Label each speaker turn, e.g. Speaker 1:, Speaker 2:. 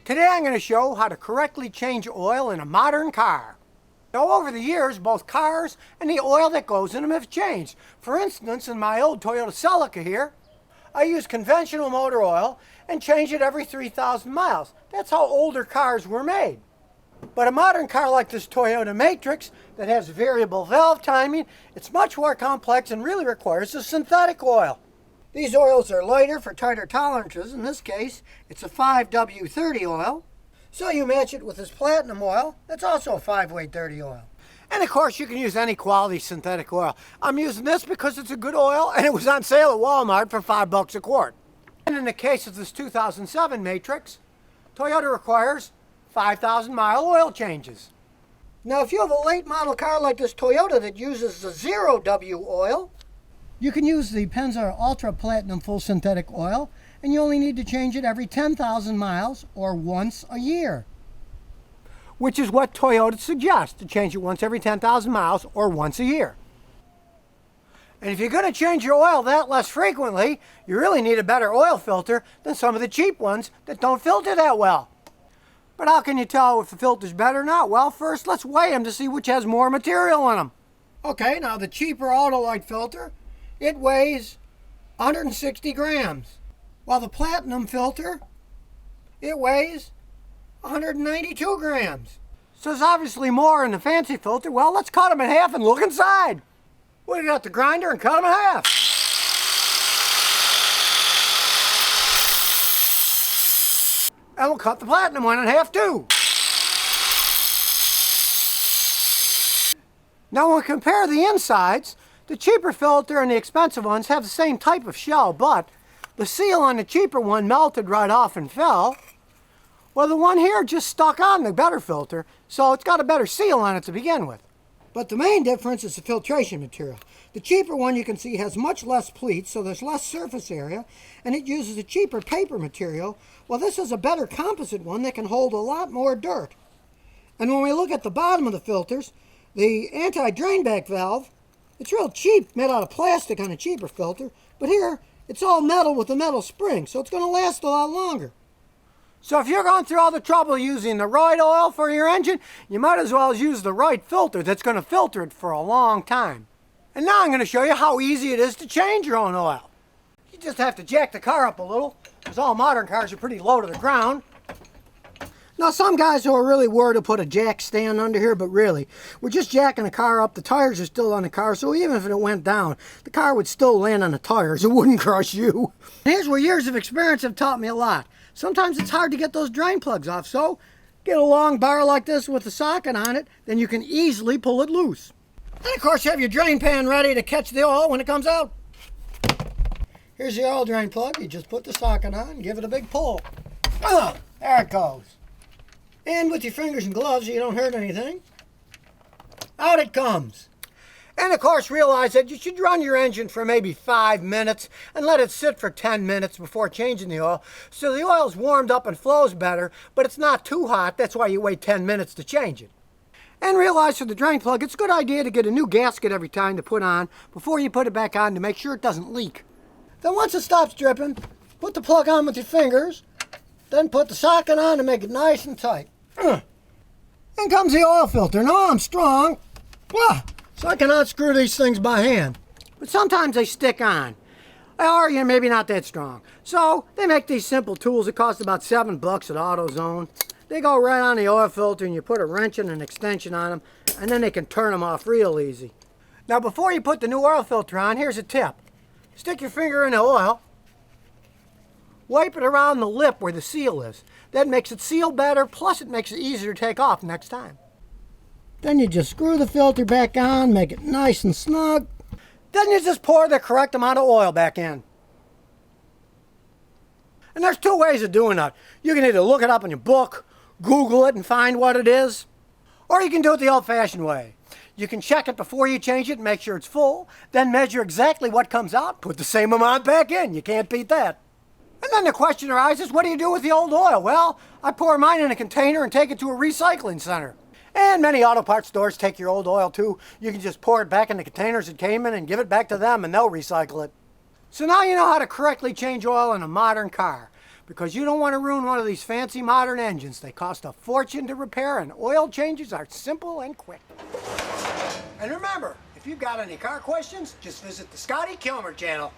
Speaker 1: Today I'm going to show how to correctly change oil in a modern car. Now over the years, both cars and the oil that goes in them have changed. For instance, in my old Toyota Celica here, I use conventional motor oil and change it every 3,000 miles. That's how older cars were made. But a modern car like this Toyota Matrix that has variable valve timing, it's much more complex and really requires a synthetic oil. These oils are lighter for tighter tolerances. In this case, it's a 5W30 oil. So you match it with this platinum oil. That's also a 5-way 30 oil. And of course, you can use any quality synthetic oil. I'm using this because it's a good oil and it was on sale at Walmart for $5 a quart. And in the case of this 2007 Matrix, Toyota requires 5,000-mile oil changes. Now, if you have a late model car like this Toyota that uses the 0W oil, you can use the Pennzoil Ultra Platinum Full Synthetic Oil, and you only need to change it every 10,000 miles or once a year. Which is what Toyota suggests, to change it once every 10,000 miles or once a year. And if you're going to change your oil that less frequently, you really need a better oil filter than some of the cheap ones that don't filter that well. But how can you tell if the filter's better or not? Well, first let's weigh them to see which has more material in them. Okay, now the cheaper Autolite filter, it weighs 160 grams. While the platinum filter, it weighs 192 grams. So there's obviously more in the fancy filter. Well, let's cut them in half and look inside. We got the grinder and cut them in half. And we'll cut the platinum one in half too. Now when we compare the insides, the cheaper filter and the expensive ones have the same type of shell, but the seal on the cheaper one melted right off and fell. Well, the one here just stuck on the better filter, so it's got a better seal on it to begin with. But the main difference is the filtration material. The cheaper one you can see has much less pleats, so there's less surface area, and it uses a cheaper paper material, while this is a better composite one that can hold a lot more dirt. And when we look at the bottom of the filters, the anti-drain back valve, it's real cheap, made out of plastic on a cheaper filter, but here it's all metal with a metal spring, so it's going to last a lot longer. So if you're going through all the trouble using the right oil for your engine, you might as well use the right filter that's going to filter it for a long time. And now I'm going to show you how easy it is to change your own oil. You just have to jack the car up a little, because all modern cars are pretty low to the ground. Now some guys who are really worried to put a jack stand under here, but really, we're just jacking the car up. The tires are still on the car, so even if it went down, the car would still land on the tires. It wouldn't crush you. And here's where years of experience have taught me a lot. Sometimes it's hard to get those drain plugs off, so get a long bar like this with a socket on it, then you can easily pull it loose. And of course you have your drain pan ready to catch the oil when it comes out. Here's the oil drain plug. You just put the socket on and give it a big pull. Oh, there it goes. And with your fingers and gloves so you don't hurt anything, out it comes. And of course realize that you should run your engine for maybe 5 minutes and let it sit for 10 minutes before changing the oil, so the oil's warmed up and flows better, but it's not too hot. That's why you wait 10 minutes to change it. And realize for the drain plug, it's a good idea to get a new gasket every time to put on before you put it back on to make sure it doesn't leak. Then once it stops dripping, put the plug on with your fingers, then put the socket on to make it nice and tight. In comes the oil filter. Now I'm strong, so I can unscrew these things by hand. But sometimes they stick on, or you're maybe not that strong. So they make these simple tools that cost about $7 at AutoZone. They go right on the oil filter and you put a wrench and an extension on them, and then they can turn them off real easy. Now before you put the new oil filter on, here's a tip. Stick your finger in the oil, wipe it around the lip where the seal is. That makes it seal better, plus it makes it easier to take off next time. Then you just screw the filter back on, make it nice and snug. Then you just pour the correct amount of oil back in. And there's two ways of doing that. You can either look it up in your book, Google it and find what it is, or you can do it the old-fashioned way. You can check it before you change it and make sure it's full, then measure exactly what comes out, put the same amount back in. You can't beat that. And then the question arises, what do you do with the old oil? Well, I pour mine in a container and take it to a recycling center. And many auto parts stores take your old oil too. You can just pour it back in the containers it came in and give it back to them and they'll recycle it. So now you know how to correctly change oil in a modern car. because you don't want to ruin one of these fancy modern engines. They cost a fortune to repair, and oil changes are simple and quick. And remember, if you've got any car questions, just visit the Scotty Kilmer channel.